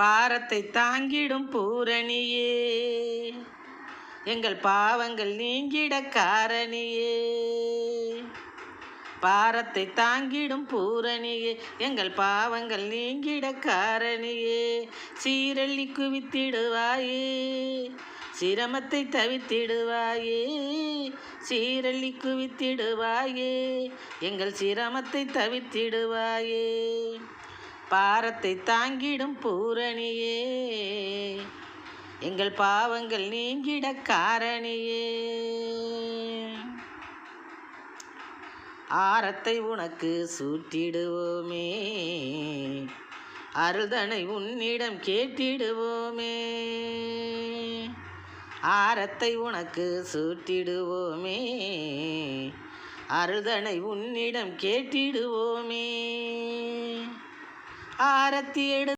பாரத்தை தாங்கிடும் பூரணியே, எங்கள் பாவங்கள் நீங்கிட காரணியே. பாரத்தை தாங்கிடும் பூரணியே, எங்கள் பாவங்கள் நீங்கிட காரணியே. சீரள்ளி குவித்திடுவாயே, சிரமத்தை தவித்திடுவாயே. சீரள்ளி குவித்திடுவாயே, எங்கள் சிரமத்தை தவித்திடுவாயே. பாரத்தை தாங்கிடும் பூரணியே, எங்கள் பாவங்கள் நீங்கிட காரணியே. ஆரத்தை உனக்கு சூட்டிடுவோமே, அருள்தனை உன்னிடம் கேட்டிடுவோமே. ஆரத்தை உனக்கு சூட்டிடுவோமே, அருள்தனை உன்னிடம் கேட்டிடுவோமே. ஆரத்தி எடு